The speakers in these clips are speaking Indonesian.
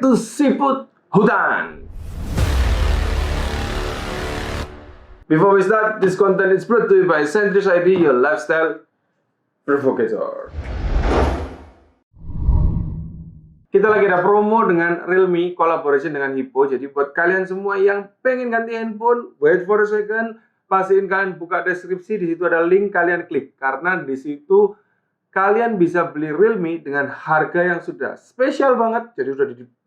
to Siput Hutan. Before we start, this content is brought to you by Centris ID, your lifestyle provocator. Kita lagi ada promo dengan Realme, collaboration dengan Hippo. Jadi buat kalian semua yang pengen ganti handphone, wait for a second, pastiin kalian buka deskripsi, di situ ada link, kalian klik. Karena di situ kalian bisa beli Realme dengan harga yang sudah spesial banget, jadi sudah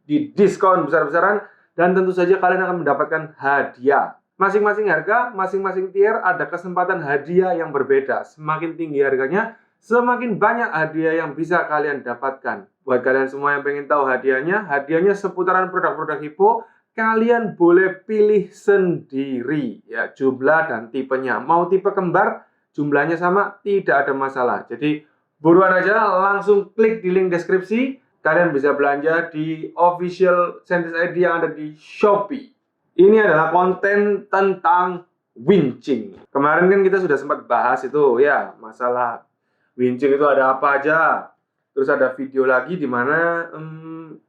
di diskon besar-besaran, dan tentu saja kalian akan mendapatkan hadiah. Masing-masing harga, masing-masing tier ada kesempatan hadiah yang berbeda. Semakin tinggi harganya, semakin banyak hadiah yang bisa kalian dapatkan. Buat kalian semua yang pengen tahu hadiahnya seputaran produk-produk Hippo, kalian boleh pilih sendiri ya, jumlah dan tipenya. Mau tipe kembar, jumlahnya sama, tidak ada masalah. Jadi buruan aja, langsung klik di link deskripsi. Kalian bisa belanja di official Centris ID yang ada di Shopee. Ini adalah konten tentang winching. Kemarin kan kita sudah sempat bahas itu ya, masalah winching itu ada apa aja. Terus ada video lagi di mana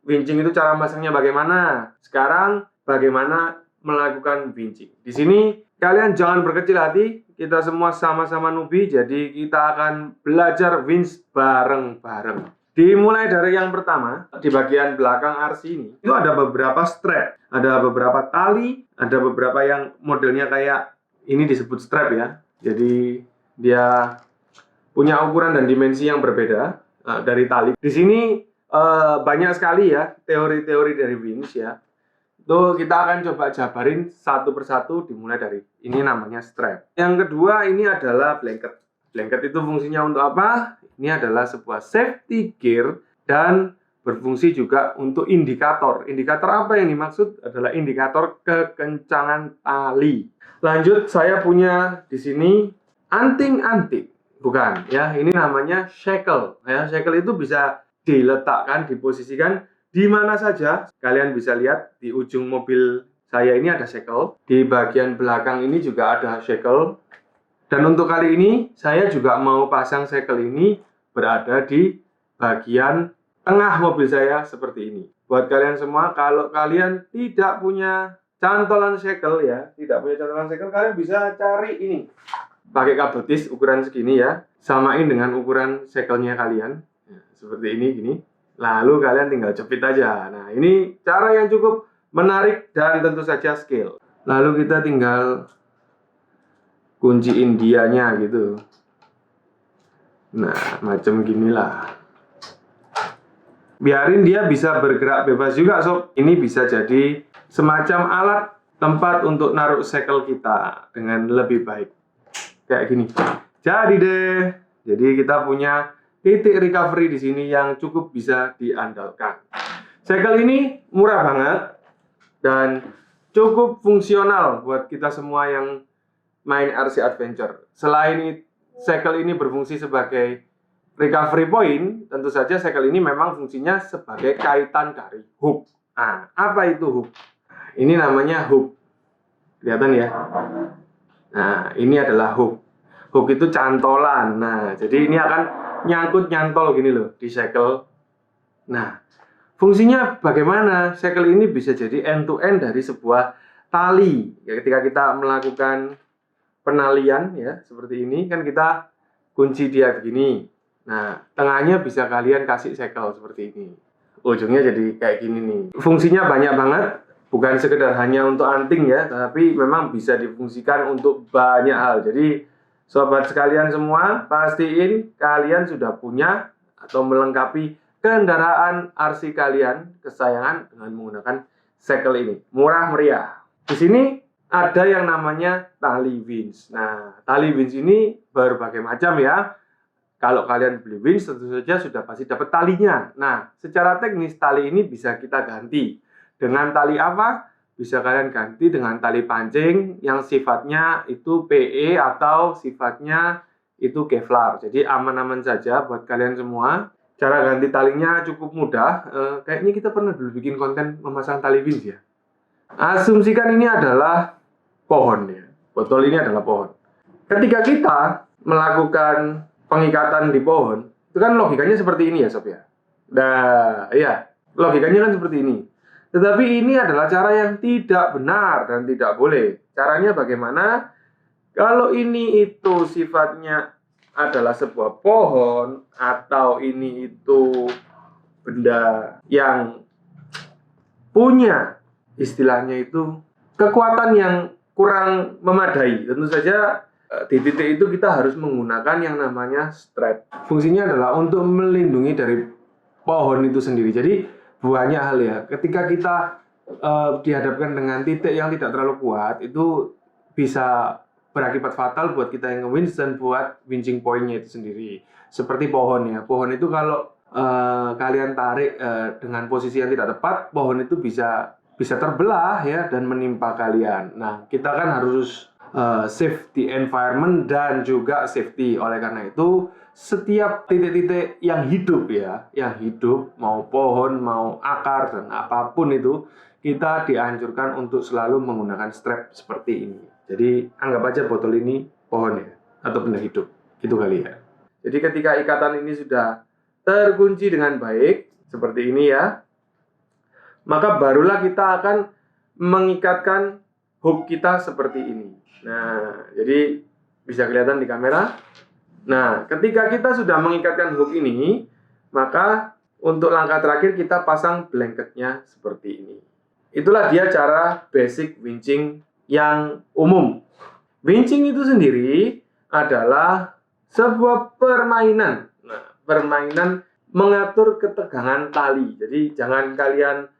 winching itu cara masangnya bagaimana. Sekarang bagaimana melakukan winching. Di sini kalian jangan berkecil hati. Kita semua sama-sama newbie, jadi kita akan belajar winch bareng-bareng. Dimulai dari yang pertama, di bagian belakang RC ini, itu ada beberapa strap, ada beberapa tali, ada beberapa yang modelnya kayak ini disebut strap ya. Jadi dia punya ukuran dan dimensi yang berbeda dari tali. Di sini banyak sekali ya teori-teori dari winch ya. Itu kita akan coba jabarin satu persatu, dimulai dari ini namanya strap. Yang kedua ini adalah blanket. Blanket itu fungsinya untuk apa? Ini adalah sebuah safety gear dan berfungsi juga untuk indikator. Indikator apa yang dimaksud? Adalah indikator kekencangan tali. Lanjut, saya punya di sini anting-anting. Bukan, ya, ini namanya shackle. Ya, shackle itu bisa diletakkan, diposisikan di mana saja. Kalian bisa lihat di ujung mobil saya ini ada shackle. Di bagian belakang ini juga ada shackle. Dan untuk kali ini, saya juga mau pasang shackle ini berada di bagian tengah mobil saya seperti ini. Buat kalian semua, kalau kalian tidak punya cantolan shackle ya, kalian bisa cari ini. Pakai kabel tis ukuran segini ya, samain dengan ukuran shackle-nya kalian. Seperti ini, gini. Lalu kalian tinggal jepit aja. Nah, ini cara yang cukup menarik dan tentu saja skill. Lalu kita tinggal kunci Indianya gitu. Nah, macam ginilah. Biarin dia bisa bergerak bebas juga sob. Ini bisa jadi semacam alat tempat untuk naruh shackle kita dengan lebih baik. Kayak gini. Jadi deh. Jadi kita punya titik recovery di sini yang cukup bisa diandalkan. Shackle ini murah banget dan cukup fungsional buat kita semua yang main RC Adventure. Selain shackle ini berfungsi sebagai recovery point, tentu saja shackle ini memang fungsinya sebagai kaitan dari hook. Nah, apa itu hook? Ini namanya hook. Kelihatan ya? Nah, ini adalah hook. Hook itu cantolan. Nah, jadi ini akan nyangkut-nyantol gini loh di shackle. Nah, fungsinya bagaimana? Shackle ini bisa jadi end-to-end dari sebuah tali. Ya, ketika kita melakukan penalian ya seperti ini kan kita kunci dia begini. Nah, tengahnya bisa kalian kasih shackle seperti ini. Ujungnya jadi kayak gini nih. Fungsinya banyak banget, bukan sekedar hanya untuk anting ya, tapi memang bisa difungsikan untuk banyak hal. Jadi sobat sekalian semua, pastiin kalian sudah punya atau melengkapi kendaraan RC kalian kesayangan dengan menggunakan shackle ini. Murah meriah. Di sini ada yang namanya tali winch. Nah, tali winch ini berbagai macam ya. Kalau kalian beli winch tentu saja sudah pasti dapat talinya. Nah, secara teknis tali ini bisa kita ganti. Dengan tali apa? Bisa kalian ganti dengan tali pancing yang sifatnya itu PE atau sifatnya itu Kevlar. Jadi aman-aman saja buat kalian semua. Cara ganti talinya cukup mudah. Kayaknya kita pernah dulu bikin konten memasang tali winch ya. Asumsikan ini adalah pohon ya. Botol ini adalah pohon. Ketika kita melakukan pengikatan di pohon, itu kan logikanya seperti ini ya sob ya. Nah, iya, logikanya kan seperti ini. Tetapi ini adalah cara yang tidak benar dan tidak boleh. Caranya bagaimana? Kalau ini itu sifatnya adalah sebuah pohon atau ini itu benda yang punya istilahnya itu kekuatan yang kurang memadai, tentu saja di titik itu kita harus menggunakan yang namanya strap. Fungsinya adalah untuk melindungi dari pohon itu sendiri. Jadi banyak hal ya, ketika kita dihadapkan dengan titik yang tidak terlalu kuat, itu bisa berakibat fatal buat kita yang nge-winch dan buat winching point-nya itu sendiri. Seperti pohon ya, pohon itu kalau kalian tarik dengan posisi yang tidak tepat, pohon itu bisa terbelah ya dan menimpa kalian. Nah, kita kan harus safety environment dan juga safety. Oleh karena itu, setiap titik-titik yang hidup ya, yang hidup, mau pohon, mau akar dan apapun itu, kita dianjurkan untuk selalu menggunakan strap seperti ini. Jadi anggap aja botol ini pohon ya, atau benda hidup, gitu kali ya. Jadi ketika ikatan ini sudah terkunci dengan baik seperti ini ya, maka barulah kita akan mengikatkan hook kita seperti ini. Nah, jadi bisa kelihatan di kamera. Nah, ketika kita sudah mengikatkan hook ini, maka untuk langkah terakhir kita pasang blanketnya seperti ini. Itulah dia cara basic winching yang umum. Winching itu sendiri adalah sebuah permainan. Nah, permainan mengatur ketegangan tali. Jadi jangan kalian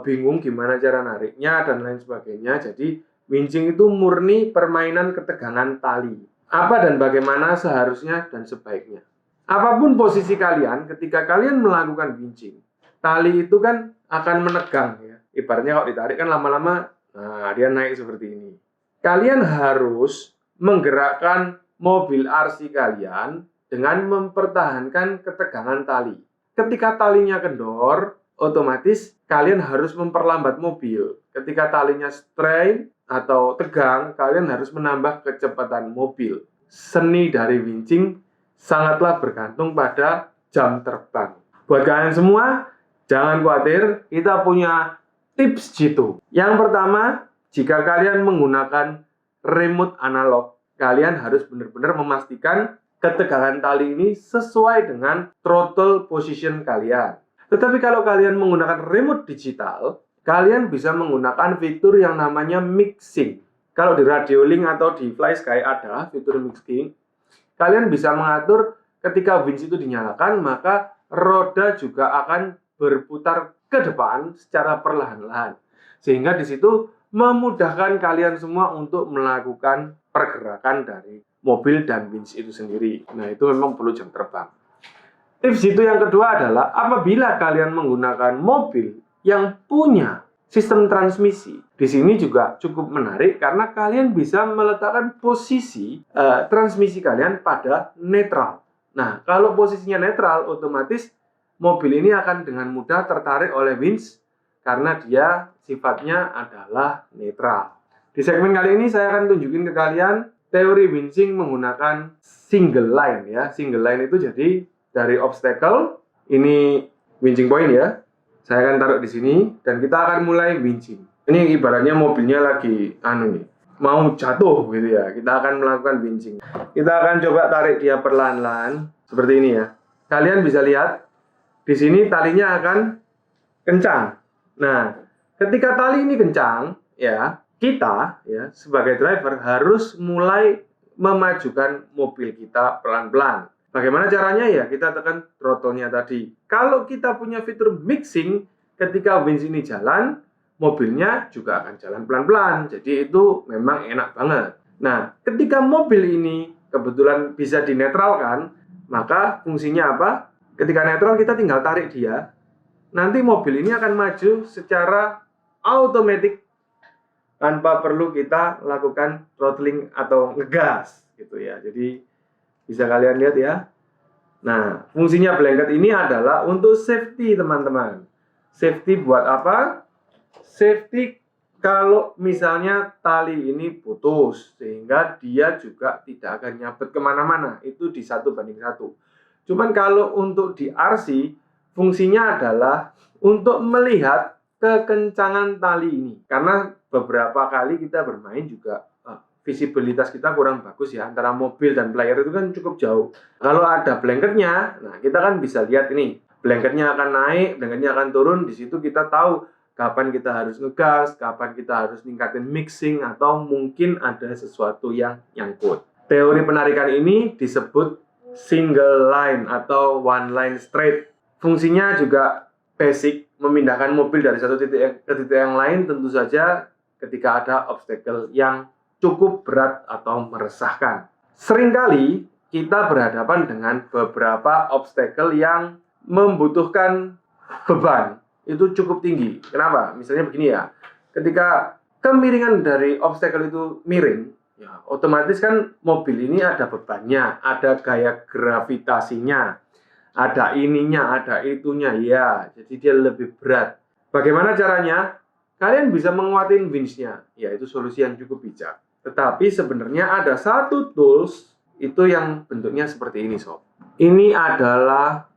bingung gimana cara nariknya dan lain sebagainya. Jadi winching itu murni permainan ketegangan tali. Apa dan bagaimana seharusnya dan sebaiknya. Apapun posisi kalian ketika kalian melakukan winching, tali itu kan akan menegang ya. Ibaratnya kalau ditarik kan lama-lama, nah dia naik seperti ini. Kalian harus menggerakkan mobil RC kalian dengan mempertahankan ketegangan tali. Ketika talinya kendor, otomatis kalian harus memperlambat mobil. Ketika talinya strain atau tegang, kalian harus menambah kecepatan mobil. Seni dari winching sangatlah bergantung pada jam terbang. Buat kalian semua, jangan khawatir, kita punya tips jitu. Yang pertama, jika kalian menggunakan remote analog, kalian harus benar-benar memastikan ketegangan tali ini sesuai dengan throttle position kalian. Tetapi kalau kalian menggunakan remote digital, kalian bisa menggunakan fitur yang namanya mixing. Kalau di Radio Link atau di FlySky ada fitur mixing. Kalian bisa mengatur ketika winch itu dinyalakan, maka roda juga akan berputar ke depan secara perlahan-lahan. Sehingga di situ memudahkan kalian semua untuk melakukan pergerakan dari mobil dan winch itu sendiri. Nah, itu memang perlu jam terbang. Tips itu yang kedua adalah apabila kalian menggunakan mobil yang punya sistem transmisi, di sini juga cukup menarik karena kalian bisa meletakkan posisi transmisi kalian pada netral. Nah, kalau posisinya netral, otomatis mobil ini akan dengan mudah tertarik oleh winch karena dia sifatnya adalah netral. Di segmen kali ini saya akan tunjukin ke kalian teori winching menggunakan single line ya. Single line itu jadi dari obstacle, ini winching point ya. Saya akan taruh di sini dan kita akan mulai winching. Ini ibaratnya mobilnya lagi mau jatuh gitu ya. Kita akan melakukan winching. Kita akan coba tarik dia perlahan-lahan seperti ini ya. Kalian bisa lihat di sini talinya akan kencang. Nah, ketika tali ini kencang ya, kita ya sebagai driver harus mulai memajukan mobil kita pelan-pelan. Bagaimana caranya ya? Kita tekan throttle-nya tadi. Kalau kita punya fitur mixing, ketika winch ini jalan, mobilnya juga akan jalan pelan-pelan. Jadi itu memang enak banget. Nah, ketika mobil ini kebetulan bisa dinetralkan, maka fungsinya apa? Ketika netral kita tinggal tarik dia. Nanti mobil ini akan maju secara otomatis tanpa perlu kita lakukan throttling atau ngegas gitu ya. Jadi bisa kalian lihat ya. Nah, fungsinya blanket ini adalah untuk safety teman-teman. Safety buat apa? Safety kalau misalnya tali ini putus sehingga dia juga tidak akan nyabet kemana-mana. Itu di 1:1. Cuman kalau untuk di RC fungsinya adalah untuk melihat kekencangan tali ini. Karena beberapa kali kita bermain juga visibilitas kita kurang bagus ya, antara mobil dan player itu kan cukup jauh. Kalau ada blanketnya, nah kita kan bisa lihat ini, blanketnya akan naik, blanketnya akan turun. Di situ kita tahu kapan kita harus ngegas, kapan kita harus ningkatin mixing, atau mungkin ada sesuatu yang nyangkut. Teori penarikan ini disebut single line atau one line straight. Fungsinya juga basic, memindahkan mobil dari satu titik ke titik yang lain, tentu saja ketika ada obstacle yang cukup berat atau meresahkan. Seringkali kita berhadapan dengan beberapa obstacle yang membutuhkan beban itu cukup tinggi. Kenapa? Misalnya begini ya, ketika kemiringan dari obstacle itu miring, ya otomatis kan mobil ini ada bebannya, ada gaya gravitasinya, ada ininya, ada itunya, ya. Jadi dia lebih berat. Bagaimana caranya? Kalian bisa menguatin winch-nya, yaitu solusi yang cukup bijak. Tetapi sebenarnya ada satu tools itu yang bentuknya seperti ini, sob. Ini adalah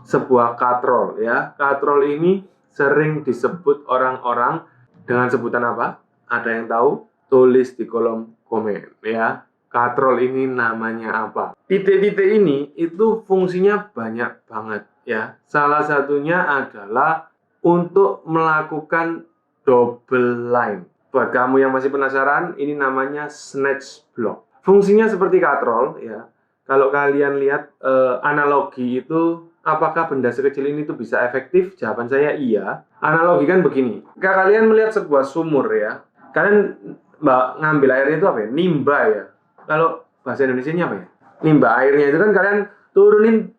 sebuah katrol ya. Katrol ini sering disebut orang-orang dengan sebutan apa? Ada yang tahu? Tulis di kolom komen ya. Katrol ini namanya apa? Titik-titik ini itu fungsinya banyak banget ya. Salah satunya adalah untuk melakukan double line. Buat kamu yang masih penasaran, ini namanya snatch block. Fungsinya seperti katrol ya. Kalau kalian lihat analogi itu, apakah benda sekecil ini tuh bisa efektif? Jawaban saya iya. Analogi kan begini. Jika kalian melihat sebuah sumur ya, kalian ngambil airnya itu apa ya? Nimba ya. Kalau bahasa Indonesianya apa ya? Nimba airnya itu kan kalian turunin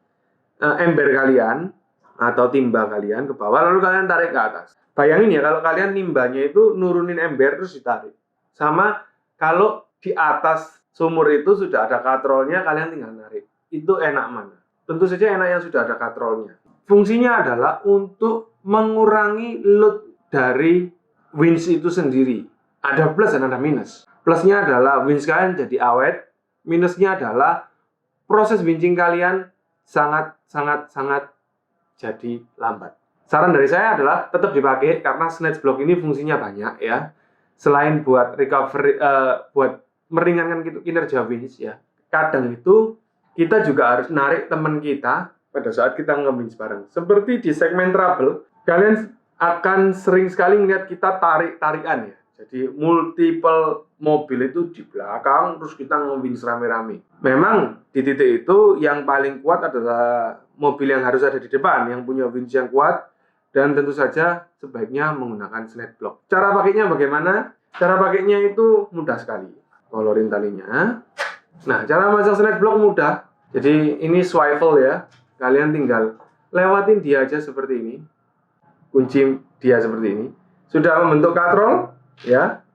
ember kalian atau timba kalian ke bawah, lalu kalian tarik ke atas. Bayangin ya, kalau kalian nimbanya itu nurunin ember terus ditarik. Sama kalau di atas sumur itu sudah ada katrolnya, kalian tinggal narik. Itu enak mana? Tentu saja enak yang sudah ada katrolnya. Fungsinya adalah untuk mengurangi load dari winch itu sendiri. Ada plus dan ada minus. Plusnya adalah winch kalian jadi awet. Minusnya adalah proses winching kalian sangat jadi lambat. Saran dari saya adalah tetap dipakai karena snatch block ini fungsinya banyak ya. Selain buat recovery, buat meringankan kinerja winch ya. Kadang itu kita juga harus narik teman kita pada saat kita nge-winch bareng. Seperti di segmen trouble, kalian akan sering sekali melihat kita tarik-tarikan ya. Jadi multiple mobil itu di belakang, terus kita nge-winch rame-rame. Memang di titik itu yang paling kuat adalah mobil yang harus ada di depan, yang punya winch yang kuat, dan tentu saja sebaiknya menggunakan snatch block. Cara pakainya bagaimana? Cara pakainya itu mudah sekali. Kolorin talinya. Nah, cara masang snatch block mudah. Jadi ini swivel ya. Kalian tinggal lewatin dia aja seperti ini. Kunci dia seperti ini. Sudah membentuk katrol ya.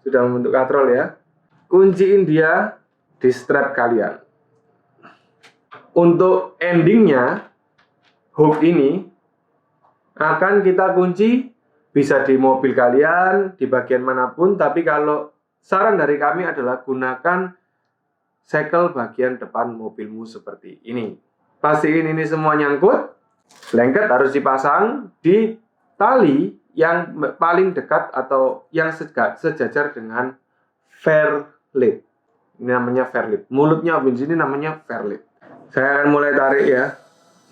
Sudah membentuk katrol ya. Kunciin dia di strap kalian. Untuk endingnya, hook ini akan kita kunci bisa di mobil kalian, di bagian manapun. Tapi kalau saran dari kami adalah gunakan sekel bagian depan mobilmu seperti ini. Pastiin ini semua nyangkut. Blanket harus dipasang di tali yang paling dekat atau yang sejajar dengan fairlead. Ini namanya fairlead. Mulutnya winch ini namanya fairlead. Saya akan mulai tarik ya.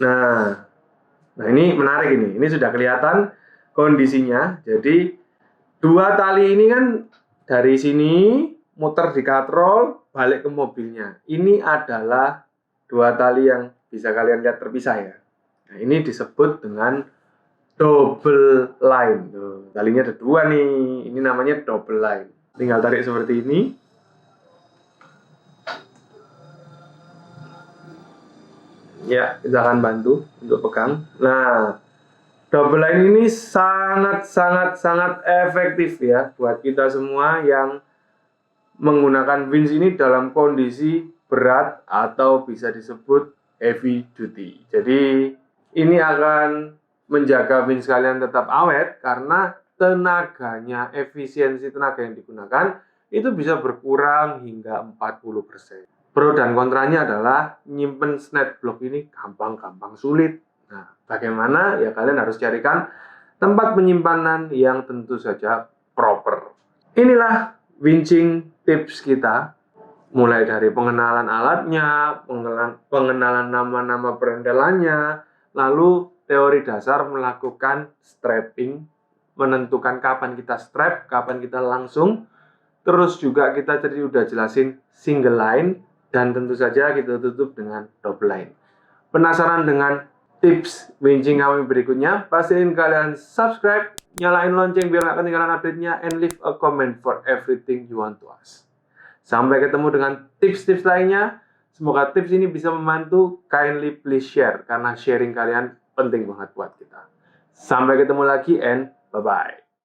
Nah ini menarik ini. Ini sudah kelihatan kondisinya. Jadi dua tali ini kan dari sini muter di katrol balik ke mobilnya. Ini adalah dua tali yang bisa kalian lihat terpisah ya. Nah ini disebut dengan double line. Tuh, talinya ada dua nih. Ini namanya double line. Tinggal tarik seperti ini. Ya, kita akan bantu untuk pegang. Nah, double line ini sangat efektif ya buat kita semua yang menggunakan winch ini dalam kondisi berat atau bisa disebut heavy duty. Jadi ini akan menjaga winch kalian tetap awet karena tenaganya, efisiensi tenaga yang digunakan itu bisa berkurang hingga 40%. Pro dan kontranya adalah nyimpen snatch block ini gampang sulit. Nah, bagaimana? Ya kalian harus carikan tempat penyimpanan yang tentu saja proper. Inilah winching tips kita, mulai dari pengenalan alatnya, pengenalan nama-nama perendelannya, lalu teori dasar melakukan strapping, menentukan kapan kita strap, kapan kita langsung, terus juga kita tadi udah jelasin single line, dan tentu saja kita tutup dengan double line. Penasaran dengan tips winching kami berikutnya? Pastiin kalian subscribe, nyalain lonceng biar gak ketinggalan update-nya, and leave a comment for everything you want to ask. Sampai ketemu dengan tips-tips lainnya. Semoga tips ini bisa membantu. Kindly please share, karena sharing kalian penting banget buat kita. Sampai ketemu lagi and bye-bye.